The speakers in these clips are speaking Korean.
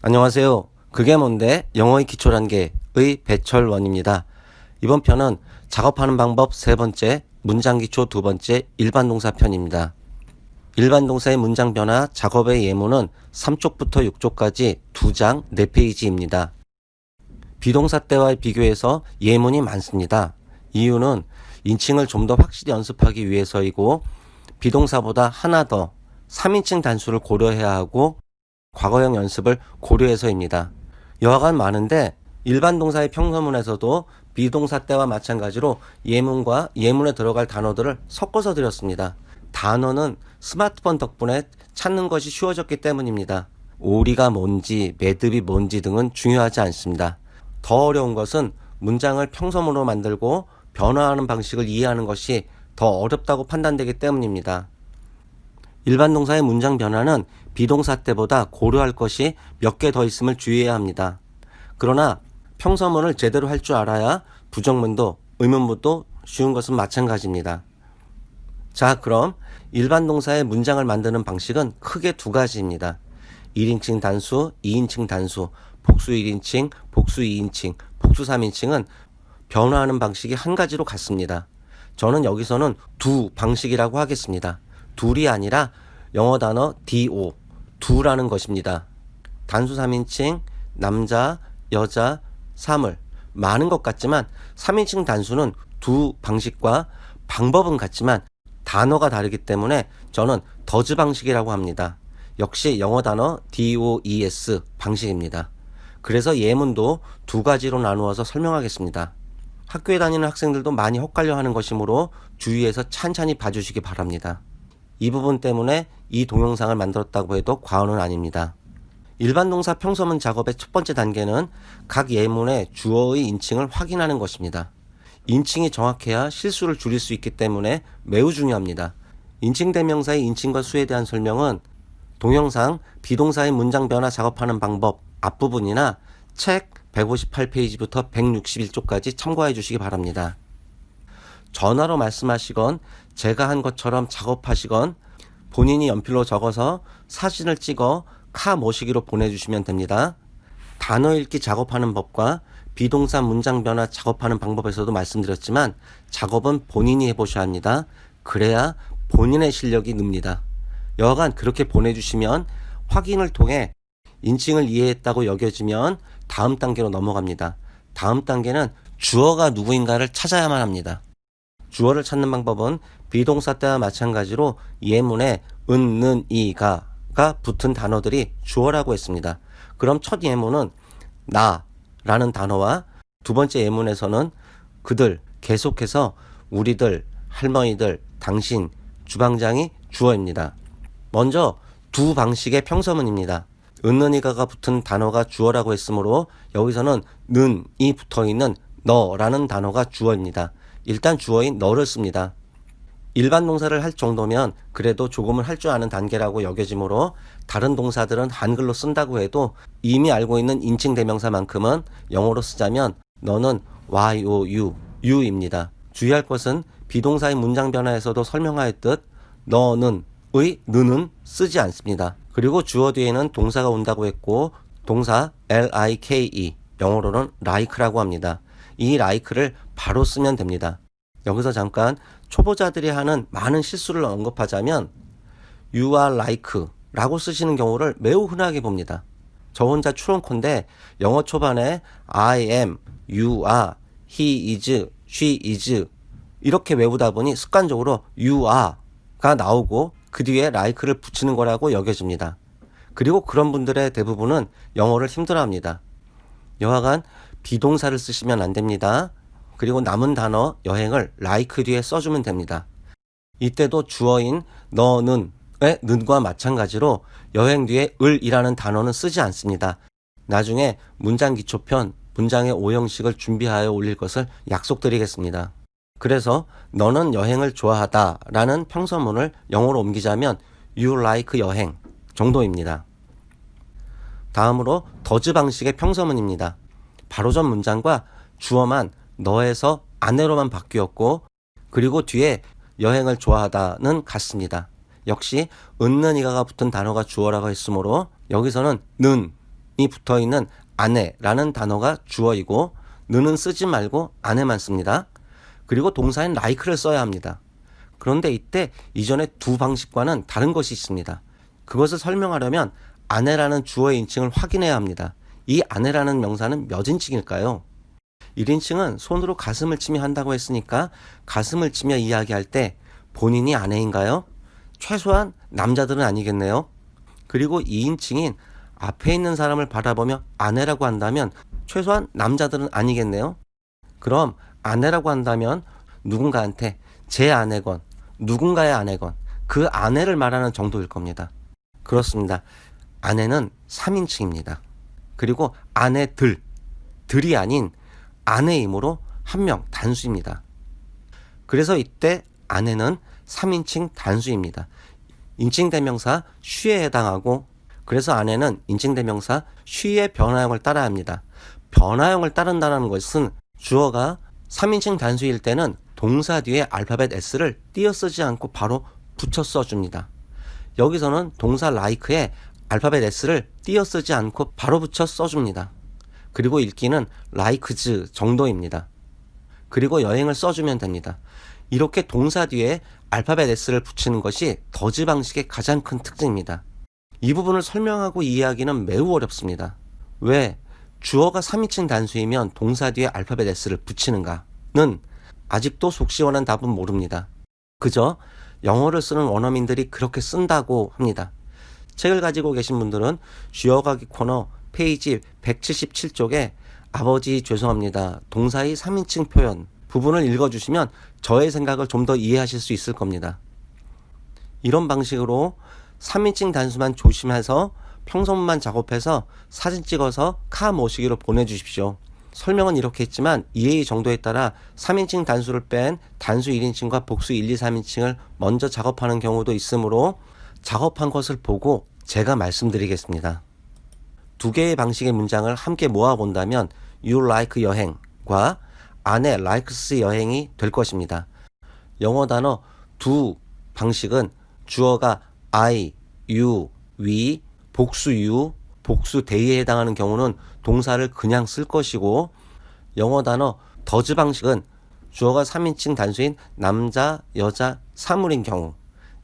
안녕하세요. 그게 뭔데? 영어의 기초단계의 배철원입니다. 이번 편은 작업하는 방법 세 번째, 문장 기초 두 번째, 일반 동사 편입니다. 일반 동사의 문장 변화, 작업의 예문은 3쪽부터 6쪽까지 2장 4페이지입니다. 비동사 때와의 비교해서 예문이 많습니다. 이유는 인칭을 좀 더 확실히 연습하기 위해서이고 비동사보다 하나 더 3인칭 단수를 고려해야 하고 과거형 연습을 고려해서입니다. 여하간 많은데 일반 동사의 평서문에서도 비동사 때와 마찬가지로 예문과 예문에 들어갈 단어들을 섞어서 드렸습니다. 단어는 스마트폰 덕분에 찾는 것이 쉬워졌기 때문입니다. 오리가 뭔지, 매듭이 뭔지 등은 중요하지 않습니다. 더 어려운 것은 문장을 평서문으로 만들고 변화하는 방식을 이해하는 것이 더 어렵다고 판단되기 때문입니다. 일반 동사의 문장 변화는 비동사 때보다 고려할 것이 몇 개 더 있음을 주의해야 합니다. 그러나 평서문을 제대로 할 줄 알아야 부정문도 의문문도 쉬운 것은 마찬가지입니다. 자, 그럼 일반 동사의 문장을 만드는 방식은 크게 두 가지입니다. 1인칭 단수, 2인칭 단수, 복수 1인칭, 복수 2인칭, 복수 3인칭은 변화하는 방식이 한 가지로 같습니다. 저는 여기서는 두 방식이라고 하겠습니다. 둘이 아니라 영어 단어 do, 두라는 것입니다. 단수 3인칭, 남자, 여자, 사물, 많은 것 같지만 3인칭 단수는 두 방식과 방법은 같지만 단어가 다르기 때문에 저는 더즈 방식이라고 합니다. 역시 영어 단어 DOES 방식입니다. 그래서 예문도 두 가지로 나누어서 설명하겠습니다. 학교에 다니는 학생들도 많이 헷갈려 하는 것이므로 주의해서 찬찬히 봐주시기 바랍니다. 이 부분 때문에 이 동영상을 만들었다고 해도 과언은 아닙니다. 일반 동사 평서문 작업의 첫 번째 단계는 각 예문의 주어의 인칭을 확인하는 것입니다. 인칭이 정확해야 실수를 줄일 수 있기 때문에 매우 중요합니다. 인칭 대명사의 인칭과 수에 대한 설명은 동영상 비동사의 문장 변화 작업하는 방법 앞부분이나 책 158페이지부터 161쪽까지 참고해 주시기 바랍니다. 전화로 말씀하시건 제가 한 것처럼 작업하시건 본인이 연필로 적어서 사진을 찍어 카 모시기로 보내주시면 됩니다. 단어 읽기 작업하는 법과 비동사 문장 변화 작업하는 방법에서도 말씀드렸지만 작업은 본인이 해보셔야 합니다. 그래야 본인의 실력이 늡니다. 여하간 그렇게 보내주시면 확인을 통해 인칭을 이해했다고 여겨지면 다음 단계로 넘어갑니다. 다음 단계는 주어가 누구인가를 찾아야만 합니다. 주어를 찾는 방법은 비동사 때와 마찬가지로 예문에 은, 는, 이가 붙은 단어들이 주어라고 했습니다. 그럼 첫 예문은 나라는 단어와 두 번째 예문에서는 그들, 계속해서 우리들, 할머니들, 당신, 주방장이 주어입니다. 먼저 두 방식의 평서문입니다. 은는이가가 붙은 단어가 주어라고 했으므로 여기서는 는이 붙어있는 너라는 단어가 주어입니다. 일단 주어인 너를 씁니다. 일반 동사를 할 정도면 그래도 조금은 할 줄 아는 단계라고 여겨지므로 다른 동사들은 한글로 쓴다고 해도 이미 알고 있는 인칭 대명사만큼은 영어로 쓰자면 너는 you, you입니다. 주의할 것은 비동사의 문장 변화에서도 설명하였듯 너는 의 는은 쓰지 않습니다. 그리고 주어 뒤에는 동사가 온다고 했고 동사 like, 영어로는 like라고 합니다. 이 like를 바로 쓰면 됩니다. 여기서 잠깐 초보자들이 하는 많은 실수를 언급하자면 you are like 라고 쓰시는 경우를 매우 흔하게 봅니다. 저 혼자 추론컨대 영어 초반에 I am, you are, he is, she is 이렇게 외우다 보니 습관적으로 you are가 나오고 그 뒤에 like를 붙이는 거라고 여겨집니다. 그리고 그런 분들의 대부분은 영어를 힘들어합니다. 여하간 비동사를 쓰시면 안 됩니다. 그리고 남은 단어 여행을 like 뒤에 써주면 됩니다. 이때도 주어인 너는의 는과 마찬가지로 여행 뒤에 을이라는 단어는 쓰지 않습니다. 나중에 문장 기초편, 문장의 오형식을 준비하여 올릴 것을 약속드리겠습니다. 그래서 너는 여행을 좋아하다 라는 평서문을 영어로 옮기자면 you like 여행 정도입니다. 다음으로 더즈 방식의 평서문입니다. 바로 전 문장과 주어만 너에서 아내로만 바뀌었고 그리고 뒤에 여행을 좋아하다는 같습니다. 역시 은는이가가 붙은 단어가 주어라고 했으므로 여기서는 는 붙어 있는 아내라는 단어가 주어이고 는은 쓰지 말고 아내만 씁니다. 그리고 동사인 like를 써야 합니다. 그런데 이때 이전의 두 방식과는 다른 것이 있습니다. 그것을 설명하려면 아내라는 주어의 인칭을 확인해야 합니다. 이 아내라는 명사는 몇 인칭일까요? 1인칭은 손으로 가슴을 치며 한다고 했으니까 가슴을 치며 이야기할 때 본인이 아내인가요? 최소한 남자들은 아니겠네요. 그리고 2인칭인 앞에 있는 사람을 바라보며 아내라고 한다면 최소한 남자들은 아니겠네요. 그럼 아내라고 한다면 누군가한테 제 아내건 누군가의 아내건 그 아내를 말하는 정도일 겁니다. 그렇습니다. 아내는 3인칭입니다. 그리고 아내들이 아닌 아내이므로 한 명 단수입니다. 그래서 이때 아내는 3인칭 단수입니다. 인칭대명사 she에 해당하고 그래서 아내는 인칭대명사 she의 변화형을 따라야 합니다. 변화형을 따른다는 것은 주어가 3인칭 단수일 때는 동사 뒤에 알파벳 S를 띄어 쓰지 않고 바로 붙여 써줍니다. 여기서는 동사 like에 알파벳 S를 띄어 쓰지 않고 바로 붙여 써줍니다. 그리고 읽기는 likes 정도입니다. 그리고 여행을 써주면 됩니다. 이렇게 동사 뒤에 알파벳 S를 붙이는 것이 더즈 방식의 가장 큰 특징입니다. 이 부분을 설명하고 이해하기는 매우 어렵습니다. 왜 주어가 3인칭 단수이면 동사 뒤에 알파벳 S를 붙이는가는 아직도 속 시원한 답은 모릅니다. 그저 영어를 쓰는 원어민들이 그렇게 쓴다고 합니다. 책을 가지고 계신 분들은 쉬어가기 코너 페이지 177쪽에 아버지 죄송합니다. 동사의 3인칭 표현 부분을 읽어주시면 저의 생각을 좀 더 이해하실 수 있을 겁니다. 이런 방식으로 3인칭 단수만 조심해서 평소문만 작업해서 사진 찍어서 카 모시기로 보내주십시오. 설명은 이렇게 했지만 이해의 정도에 따라 3인칭 단수를 뺀 단수 1인칭과 복수 1, 2, 3인칭을 먼저 작업하는 경우도 있으므로 작업한 것을 보고 제가 말씀드리겠습니다. 두 개의 방식의 문장을 함께 모아본다면 You like 여행과 아내 likes 여행이 될 것입니다. 영어 단어 두 방식은 주어가 I, you, we, 복수 you, 복수 they에 해당하는 경우는 동사를 그냥 쓸 것이고 영어 단어 더즈 방식은 주어가 3인칭 단수인 남자, 여자, 사물인 경우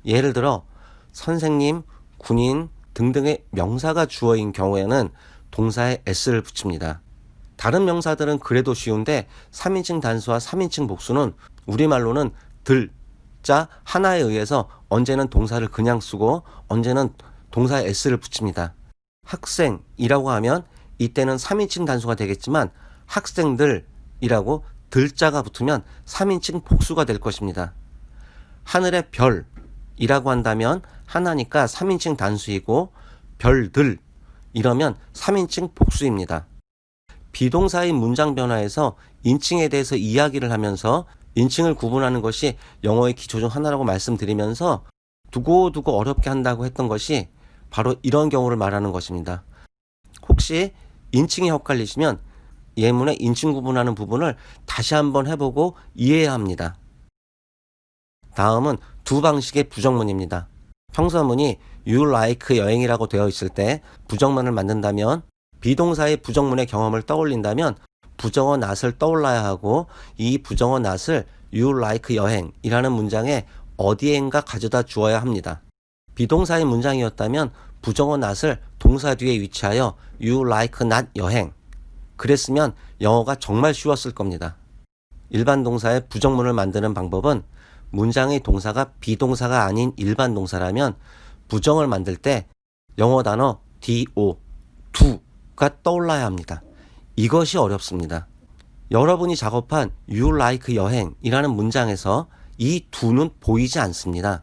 예를 들어 선생님, 군인 등등의 명사가 주어인 경우에는 동사에 s를 붙입니다. 다른 명사들은 그래도 쉬운데 3인칭 단수와 3인칭 복수는 우리말로는 자 하나에 의해서 언제는 동사를 그냥 쓰고 언제는 동사에 s를 붙입니다. 학생이라고 하면 이때는 3인칭 단수가 되겠지만 학생들이라고 들자가 붙으면 3인칭 복수가 될 것입니다. 하늘의 별이라고 한다면 하나니까 3인칭 단수이고 별들 이러면 3인칭 복수입니다. 비동사의 문장 변화에서 인칭에 대해서 이야기를 하면서 인칭을 구분하는 것이 영어의 기초 중 하나라고 말씀드리면서 두고두고 어렵게 한다고 했던 것이 바로 이런 경우를 말하는 것입니다. 혹시 인칭이 헷갈리시면 예문의 인칭 구분하는 부분을 다시 한번 해보고 이해해야 합니다. 다음은 두 방식의 부정문입니다. 평서문이 You like 여행이라고 되어 있을 때 부정문을 만든다면 비동사의 부정문의 경험을 떠올린다면 부정어 not을 떠올라야 하고 이 부정어 not을 You like 여행이라는 문장에 어디엔가 가져다 주어야 합니다. 비동사의 문장이었다면 부정어 not을 동사 뒤에 위치하여 You like not 여행 그랬으면 영어가 정말 쉬웠을 겁니다. 일반 동사의 부정문을 만드는 방법은 문장의 동사가 비동사가 아닌 일반 동사라면 부정을 만들 때 영어 단어 do, do가 떠올라야 합니다. 이것이 어렵습니다. 여러분이 작업한 You like 여행이라는 문장에서 이 do는 보이지 않습니다.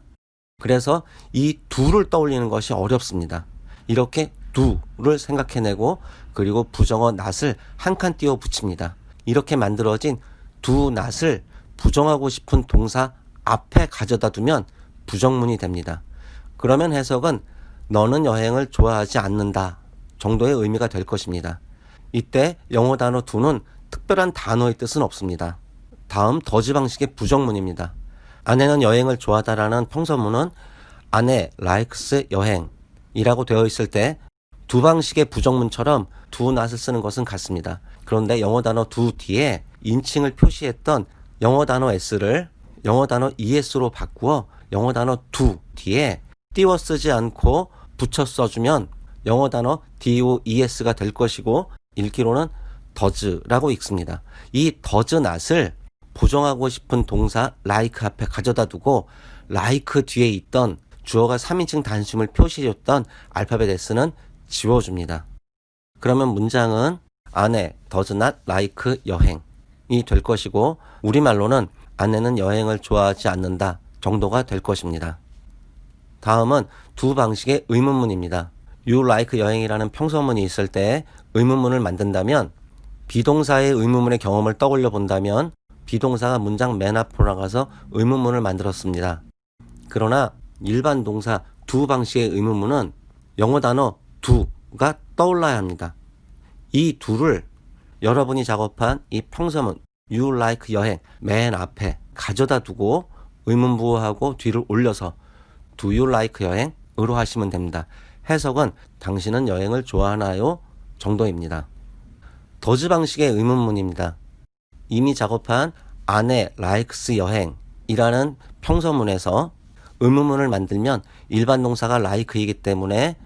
그래서 이 do를 떠올리는 것이 어렵습니다. 이렇게 do를 생각해내고 그리고 부정어 not을 한 칸 띄워 붙입니다. 이렇게 만들어진 do not을 부정하고 싶은 동사 앞에 가져다 두면 부정문이 됩니다. 그러면 해석은 너는 여행을 좋아하지 않는다 정도의 의미가 될 것입니다. 이때 영어 단어 do는 특별한 단어의 뜻은 없습니다. 다음 더즈 방식의 부정문입니다. 아내는 여행을 좋아하다라는 평서문은 아내 likes 여행이라고 되어 있을 때 두 방식의 부정문처럼 do not을 쓰는 것은 같습니다. 그런데 영어 단어 do 뒤에 인칭을 표시했던 영어 단어 s를 영어 단어 es로 바꾸어 영어 단어 do 뒤에 띄워 쓰지 않고 붙여 써주면 영어 단어 does가 될 것이고 읽기로는 does라고 읽습니다. 이 does not을 부정하고 싶은 동사 like 앞에 가져다 두고 like 뒤에 있던 주어가 3인칭 단수임을 표시해줬던 알파벳 s는 지워줍니다. 그러면 문장은 아내 does not like 여행이 될 것이고 우리말로는 아내는 여행을 좋아하지 않는다 정도가 될 것입니다. 다음은 두 방식의 의문문입니다. You like 여행이라는 평서문이 있을 때 의문문을 만든다면 비동사의 의문문의 경험을 떠올려 본다면 비동사가 문장 맨 앞으로 나가서 의문문을 만들었습니다. 그러나 일반 동사 두 방식의 의문문은 영어 단어 do가 떠올라야 합니다. 이 do를 여러분이 작업한 이 평서문 You like 여행 맨 앞에 가져다 두고 의문부호하고 뒤를 올려서 Do you like 여행으로 하시면 됩니다. 해석은 당신은 여행을 좋아하나요? 정도입니다. does 방식의 의문문입니다. 이미 작업한 아내 likes 여행이라는 평서문에서 의문문을 만들면 일반 동사가 like이기 때문에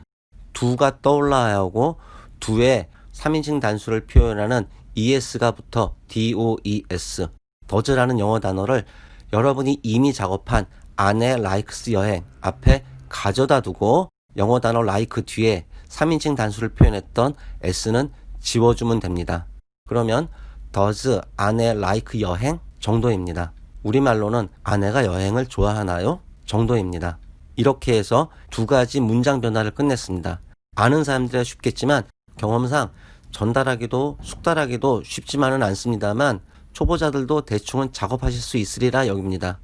do가 떠올라야 하고 do에 3인칭 단수를 표현하는 es가 붙어 does, does라는 영어 단어를 여러분이 이미 작업한 아내 likes 여행 앞에 가져다 두고 영어 단어 like 뒤에 3인칭 단수를 표현했던 s는 지워주면 됩니다. 그러면 does 아내 like 여행 정도입니다. 우리말로는 아내가 여행을 좋아하나요? 정도입니다. 이렇게 해서 두 가지 문장 변화를 끝냈습니다. 아는 사람들이야 쉽겠지만 경험상 전달하기도 숙달하기도 쉽지만은 않습니다만 초보자들도 대충은 작업하실 수 있으리라 여깁니다.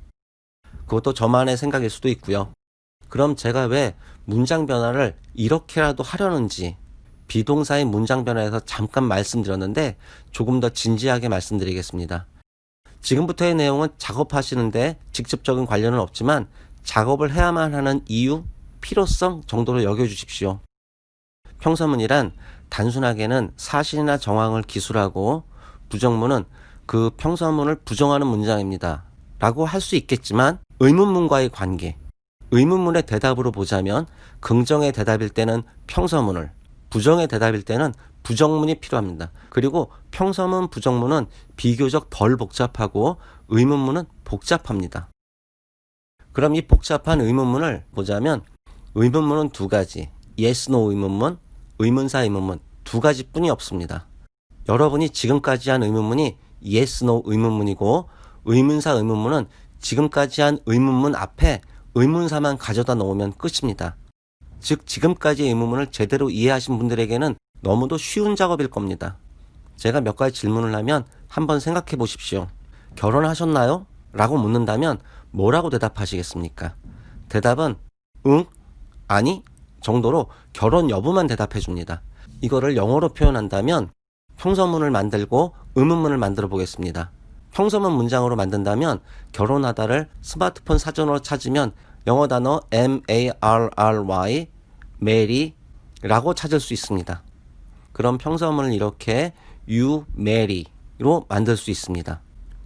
그것도 저만의 생각일 수도 있고요. 그럼 제가 왜 문장 변화를 이렇게라도 하려는지 비동사의 문장 변화에서 잠깐 말씀드렸는데 조금 더 진지하게 말씀드리겠습니다. 지금부터의 내용은 작업하시는데 직접적인 관련은 없지만 작업을 해야만 하는 이유, 필요성 정도로 여겨주십시오. 평서문이란 단순하게는 사실이나 정황을 기술하고 부정문은 그 평서문을 부정하는 문장입니다. 라고 할 수 있겠지만 의문문과의 관계, 의문문의 대답으로 보자면 긍정의 대답일 때는 평서문을, 부정의 대답일 때는 부정문이 필요합니다. 그리고 평서문, 부정문은 비교적 덜 복잡하고 의문문은 복잡합니다. 그럼 이 복잡한 의문문을 보자면 의문문은 두 가지, yes, no 의문문, 의문사 의문문 두 가지뿐이 없습니다. 여러분이 지금까지 한 의문문이 yes, no 의문문이고 의문사 의문문은 지금까지 한 의문문 앞에 의문사만 가져다 놓으면 끝입니다. 즉 지금까지의 의문문을 제대로 이해하신 분들에게는 너무도 쉬운 작업일 겁니다. 제가 몇 가지 질문을 하면 한번 생각해 보십시오. 결혼하셨나요? 라고 묻는다면 뭐라고 대답하시겠습니까? 대답은 응, 아니 정도로 결혼 여부만 대답해 줍니다. 이거를 영어로 표현한다면 평서문을 만들고 의문문을 만들어 보겠습니다. 평서문 문장으로 만든다면 결혼하다를 스마트폰 사전으로 찾으면 영어 단어 marry, marry 라고 찾을 수 있습니다. 그럼 평서문을 이렇게 you marry로 만들 수 있습니다.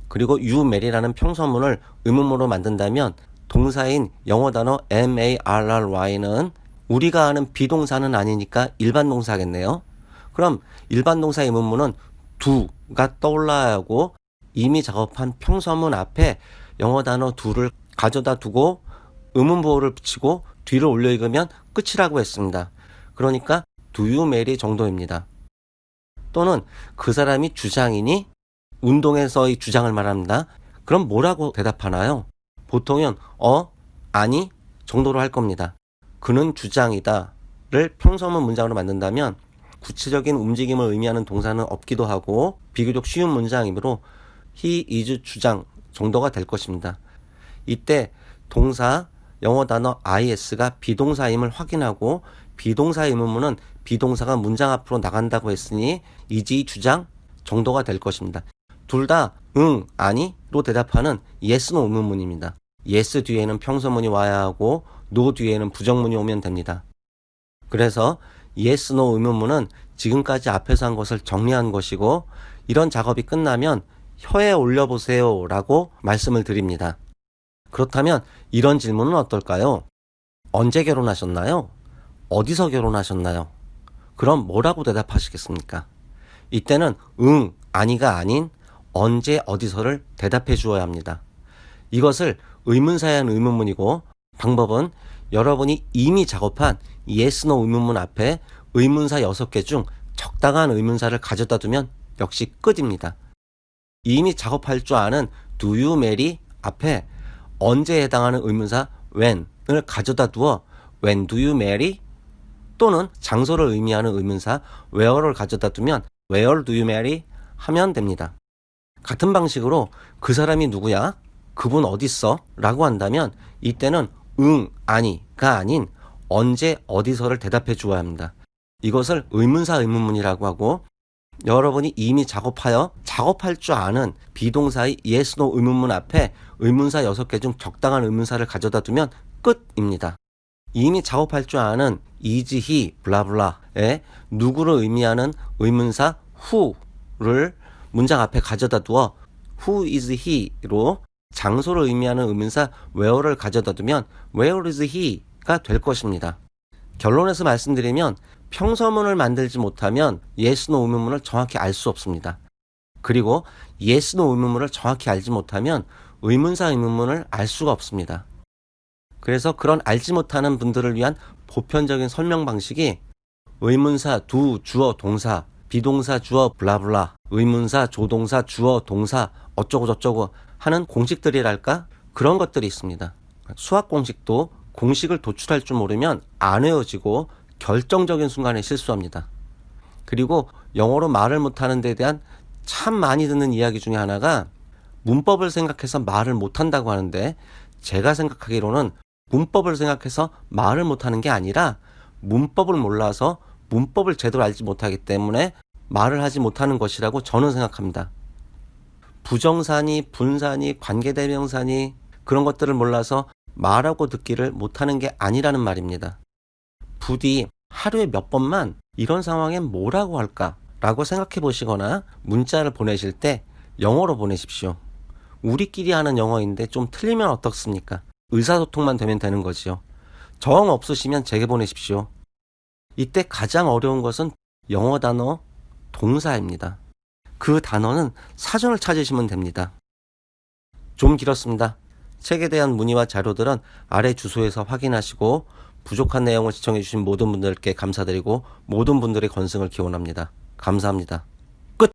그리고 you marry라는 평서문을 의문문으로 만든다면 동사인 영어 단어 marry는 우리가 아는 비동사는 아니니까 일반 동사겠네요. 그럼 일반 동사 의문문은 do가 떠올라야 하고 이미 작업한 평서문 앞에 영어 단어 do를 가져다 두고 의문보호를 붙이고 뒤를 올려 읽으면 끝이라고 했습니다. 그러니까 do you marry 정도입니다. 또는 그 사람이 주장이니 운동에서의 주장을 말합니다. 그럼 뭐라고 대답하나요? 보통은 아니 정도로 할 겁니다. 그는 주장이다를 평서문 문장으로 만든다면 구체적인 움직임을 의미하는 동사는 없기도 하고 비교적 쉬운 문장이므로 he is 주장 정도가 될 것입니다. 이때 동사 영어 단어 is가 비동사임을 확인하고 비동사 의문문은 비동사가 문장 앞으로 나간다고 했으니 is 주장 정도가 될 것입니다. 둘 다 응, 아니로 대답하는 yes, no 의문문입니다. yes 뒤에는 평서문이 와야 하고 no 뒤에는 부정문이 오면 됩니다. 그래서 yes, no 의문문은 지금까지 앞에서 한 것을 정리한 것이고 이런 작업이 끝나면 혀에 올려보세요 라고 말씀을 드립니다. 그렇다면 이런 질문은 어떨까요? 언제 결혼하셨나요? 어디서 결혼하셨나요? 그럼 뭐라고 대답하시겠습니까? 이때는 응, 아니가 아닌 언제, 어디서를 대답해 주어야 합니다. 이것을 의문사에 의한 의문문이고 방법은 여러분이 이미 작업한 yes, no 의문문 앞에 의문사 6개 중 적당한 의문사를 가져다 두면 역시 끝입니다. 이미 작업할 줄 아는 do you marry 앞에 언제에 해당하는 의문사 when을 가져다 두어 when do you marry 또는 장소를 의미하는 의문사 where를 가져다 두면 where do you marry 하면 됩니다. 같은 방식으로 그 사람이 누구야? 그분 어딨어? 라고 한다면 이때는 응, 아니가 아닌 언제, 어디서를 대답해 주어야 합니다. 이것을 의문사 의문문이라고 하고 여러분이 이미 작업할 줄 아는 비동사의 yes, no 의문문 앞에 의문사 6개 중 적당한 의문사를 가져다 두면 끝입니다. 이미 작업할 줄 아는 is he, 블라블라에 누구를 의미하는 의문사 who를 문장 앞에 가져다 두어 who is he로 장소를 의미하는 의문사 where를 가져다 두면 where is he가 될 것입니다. 결론에서 말씀드리면 평서문을 만들지 못하면 yes, no 의문문을 정확히 알 수 없습니다. 그리고 yes, no 의문문을 정확히 알지 못하면 의문사 의문문을 알 수가 없습니다. 그래서 그런 알지 못하는 분들을 위한 보편적인 설명 방식이 의문사 do, 주어, 동사, 비동사, 주어, 블라블라, 의문사, 조동사, 주어, 동사 어쩌고 저쩌고 하는 공식들이랄까? 그런 것들이 있습니다. 수학 공식도 공식을 도출할 줄 모르면 안 외워지고 결정적인 순간에 실수합니다. 그리고 영어로 말을 못하는 데 대한 참 많이 듣는 이야기 중에 하나가 문법을 생각해서 말을 못한다고 하는데 제가 생각하기로는 문법을 생각해서 말을 못하는 게 아니라 문법을 몰라서 문법을 제대로 알지 못하기 때문에 말을 하지 못하는 것이라고 저는 생각합니다. 부정사니, 분사니, 관계대명사니 그런 것들을 몰라서 말하고 듣기를 못하는 게 아니라는 말입니다. 부디 하루에 몇 번만 이런 상황엔 뭐라고 할까? 라고 생각해 보시거나 문자를 보내실 때 영어로 보내십시오. 우리끼리 하는 영어인데 좀 틀리면 어떻습니까? 의사소통만 되면 되는 거지요. 정 없으시면 제게 보내십시오. 이때 가장 어려운 것은 영어 단어 동사입니다. 그 단어는 사전을 찾으시면 됩니다. 좀 길었습니다. 책에 대한 문의와 자료들은 아래 주소에서 확인하시고 부족한 내용을 시청해 주신 모든 분들께 감사드리고 모든 분들의 건승을 기원합니다. 감사합니다.